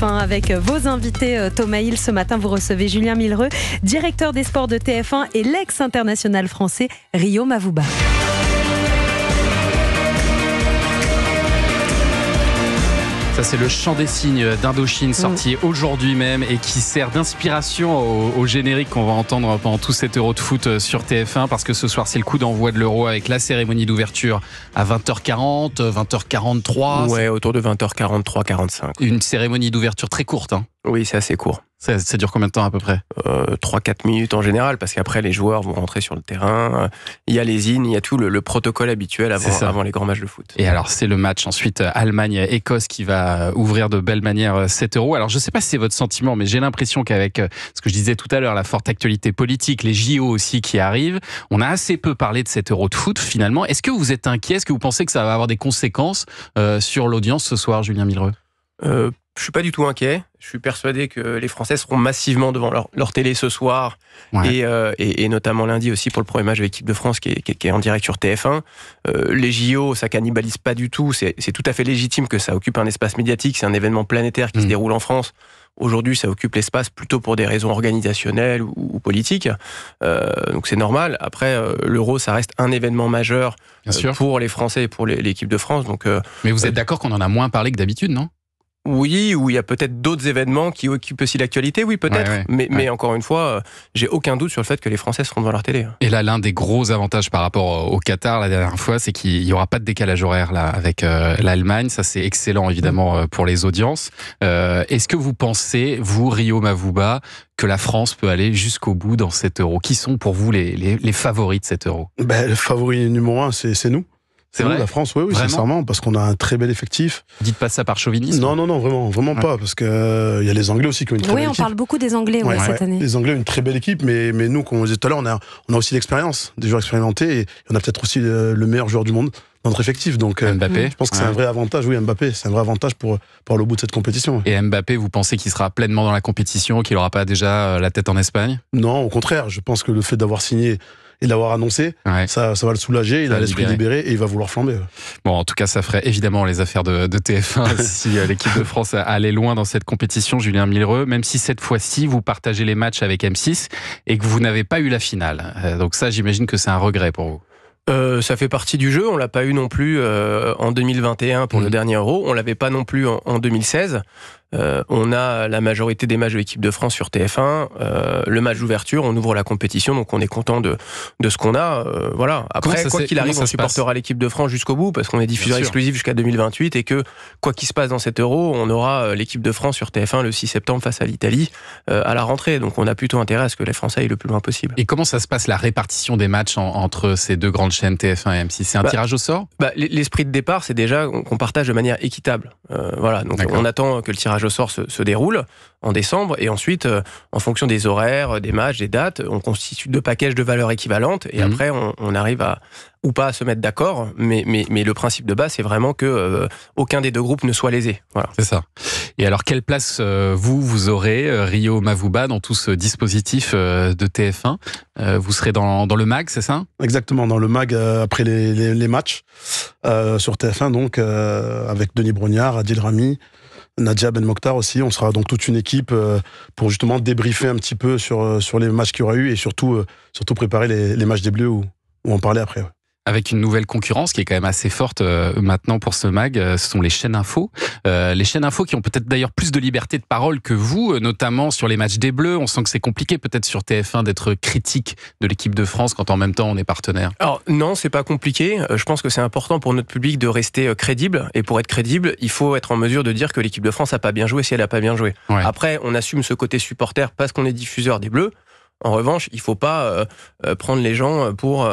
TF1 avec vos invités. Thomas Hill, ce matin, vous recevez Julien Millereux, directeur des sports de TF1 et l'ex-international français Rio Mavuba. Ça, c'est le chant des cygnes d'Indochine, sorti aujourd'hui même et qui sert d'inspiration au générique qu'on va entendre pendant tout cet Euro de foot sur TF1, parce que ce soir, c'est le coup d'envoi de l'Euro avec la cérémonie d'ouverture à 20h40, 20h43. Ouais, autour de 20h43, 45. Une cérémonie d'ouverture très courte, hein. Oui, c'est assez court. Ça dure combien de temps à peu près ? 3-4 minutes en général, parce qu'après les joueurs vont rentrer sur le terrain. Il y a les hymnes, il y a tout le protocole habituel avant les grands matchs de foot. Et alors c'est le match ensuite Allemagne-Écosse qui va ouvrir de belle manière cet Euro. Alors je ne sais pas si c'est votre sentiment, mais j'ai l'impression qu'avec ce que je disais tout à l'heure, la forte actualité politique, les JO aussi qui arrivent, on a assez peu parlé de cet Euro de foot finalement. Est-ce que vous êtes inquiet ? Est-ce que vous pensez que ça va avoir des conséquences sur l'audience ce soir, Julien Millereux ? Je suis pas du tout inquiet. Je suis persuadé que les Français seront massivement devant leur télé ce soir, et notamment lundi aussi pour le premier match de l'équipe de France qui est en direct sur TF1. Les JO, ça cannibalise pas du tout. C'est tout à fait légitime que ça occupe un espace médiatique. C'est un événement planétaire qui se déroule en France. Aujourd'hui, ça occupe l'espace plutôt pour des raisons organisationnelles ou politiques. Donc c'est normal. Après, l'Euro, ça reste un événement majeur pour les Français et pour l'équipe de France. Donc, mais vous êtes d'accord qu'on en a moins parlé que d'habitude, non ? Oui, ou il y a peut-être d'autres événements qui occupent aussi l'actualité, oui peut-être, mais encore une fois, j'ai aucun doute sur le fait que les Français seront devant leur télé. Et là, l'un des gros avantages par rapport au Qatar la dernière fois, c'est qu'il n'y aura pas de décalage horaire là avec l'Allemagne. Ça, c'est excellent évidemment pour les audiences. Est-ce que vous pensez, vous, Rio Mavuba, que la France peut aller jusqu'au bout dans cet Euro ? Qui sont pour vous les favoris de cet Euro ? Le favori numéro 1, c'est nous. C'est vrai, la France, oui, sincèrement, parce qu'on a un très bel effectif. Dites pas ça par chauvinisme. Non, vraiment pas, parce que y a les Anglais aussi qui ont une très belle équipe. Oui, on parle beaucoup des Anglais cette année. Les Anglais ont une très belle équipe, mais nous, comme on disait tout à l'heure, on a aussi l'expérience, des joueurs expérimentés, et on a peut-être aussi le meilleur joueur du monde dans notre effectif. Donc, Mbappé. Je pense que c'est un vrai avantage. Oui, Mbappé, c'est un vrai avantage pour aller au bout de cette compétition. Et Mbappé, vous pensez qu'il sera pleinement dans la compétition, qu'il n'aura pas déjà la tête en Espagne ? Non, au contraire. Je pense que le fait d'avoir signé et l'avoir annoncé, ça va le soulager, il a l'esprit libéré et il va vouloir flamber. Bon, en tout cas, ça ferait évidemment les affaires de TF1 si l'équipe de France allait loin dans cette compétition, Julien Millereux, même si cette fois-ci, vous partagez les matchs avec M6 et que vous n'avez pas eu la finale. Donc ça, j'imagine que c'est un regret pour vous. Ça fait partie du jeu, on l'a pas eu non plus en 2021 pour le dernier Euro, on l'avait pas non plus en 2016. On a la majorité des matchs de l'équipe de France sur TF1. Le match d'ouverture, on ouvre la compétition, donc on est content de ce qu'on a. Voilà. Après, quoi qu'il arrive, on supportera l'équipe de France jusqu'au bout, parce qu'on est diffuseur exclusif jusqu'à 2028, et que quoi qu'il se passe dans cet Euro, on aura l'équipe de France sur TF1 le 6 septembre face à l'Italie à la rentrée. Donc on a plutôt intérêt à ce que les Français aillent le plus loin possible. Et comment ça se passe, la répartition des matchs entre ces deux grandes chaînes TF1 et M6 ? C'est un tirage au sort ? L'esprit de départ, c'est déjà qu'on partage de manière équitable. Voilà. Donc on attend que le tirage au sort se déroule en décembre, et ensuite, en fonction des horaires, des matchs, des dates, on constitue 2 packages de valeurs équivalentes, et après, on arrive ou pas à se mettre d'accord, mais le principe de base, c'est vraiment que aucun des deux groupes ne soit lésé. Voilà. C'est ça. Et alors, quelle place vous aurez, Rio Mavuba, dans tout ce dispositif de TF1 ? Vous serez dans le MAG, c'est ça ? Exactement, dans le MAG après les matchs sur TF1, donc avec Denis Brognard, Adil Rami, Nadia Ben Mokhtar aussi. On sera donc toute une équipe pour justement débriefer un petit peu sur les matchs qu'il y aura eu, et surtout préparer les matchs des Bleus où on parlait après. Ouais. Avec une nouvelle concurrence qui est quand même assez forte maintenant pour ce MAG, ce sont les chaînes info. Les chaînes info qui ont peut-être d'ailleurs plus de liberté de parole que vous, notamment sur les matchs des Bleus. On sent que c'est compliqué peut-être sur TF1 d'être critique de l'équipe de France quand en même temps on est partenaire. Alors non, c'est pas compliqué. Je pense que c'est important pour notre public de rester crédible. Et pour être crédible, il faut être en mesure de dire que l'équipe de France a pas bien joué si elle a pas bien joué. Ouais. Après, on assume ce côté supporter parce qu'on est diffuseur des Bleus. En revanche, il ne faut pas prendre les gens pour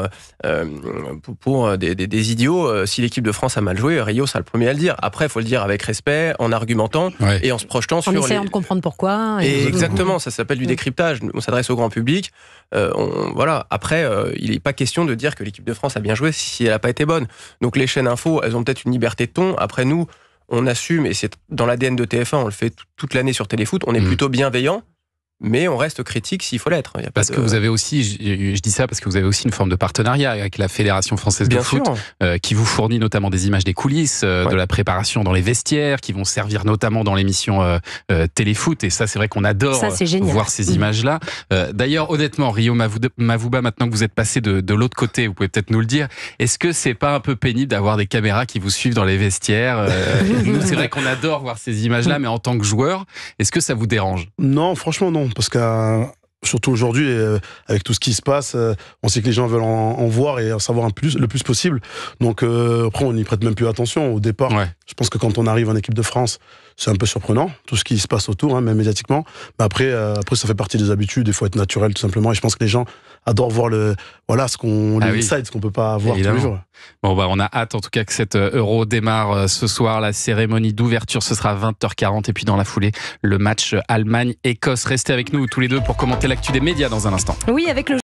des idiots. Si l'équipe de France a mal joué, Rio sera le premier à le dire. Après, il faut le dire avec respect, en argumentant et en se projetant sur... En essayant de comprendre pourquoi. Et exactement, ça s'appelle du décryptage. On s'adresse au grand public. Voilà. Après, il n'est pas question de dire que l'équipe de France a bien joué si elle n'a pas été bonne. Donc les chaînes info, elles ont peut-être une liberté de ton. Après, nous, on assume, et c'est dans l'ADN de TF1, on le fait toute l'année sur Téléfoot, on est plutôt bienveillant. mais on reste critique s'il faut l'être. Parce que vous avez aussi, je dis ça parce que vous avez aussi une forme de partenariat avec la Fédération française de foot, qui vous fournit notamment des images des coulisses, de la préparation dans les vestiaires, qui vont servir notamment dans l'émission Téléfoot. Et ça, c'est vrai qu'on adore voir ces images-là. D'ailleurs, honnêtement, Rio Mavuba, maintenant que vous êtes passé de l'autre côté, vous pouvez peut-être nous le dire, est-ce que c'est pas un peu pénible d'avoir des caméras qui vous suivent dans les vestiaires? Nous, c'est vrai qu'on adore voir ces images-là, mais en tant que joueur, est-ce que ça vous dérange? Non, franchement, non. Parce que surtout aujourd'hui, avec tout ce qui se passe, on sait que les gens veulent en voir et en savoir le plus possible. Donc après, on n'y prête même plus attention. Au départ, je pense que quand on arrive en équipe de France, c'est un peu surprenant, tout ce qui se passe autour, même médiatiquement. Mais après, ça fait partie des habitudes, il faut être naturel, tout simplement. Et je pense que les gens adorent voir ce qu'on peut pas voir tous les jours. Bon, on a hâte, en tout cas, que cet Euro démarre ce soir. La cérémonie d'ouverture, ce sera 20h40. Et puis, dans la foulée, le match Allemagne-Écosse. Restez avec nous tous les deux pour commenter l'actu des médias dans un instant. Oui, avec le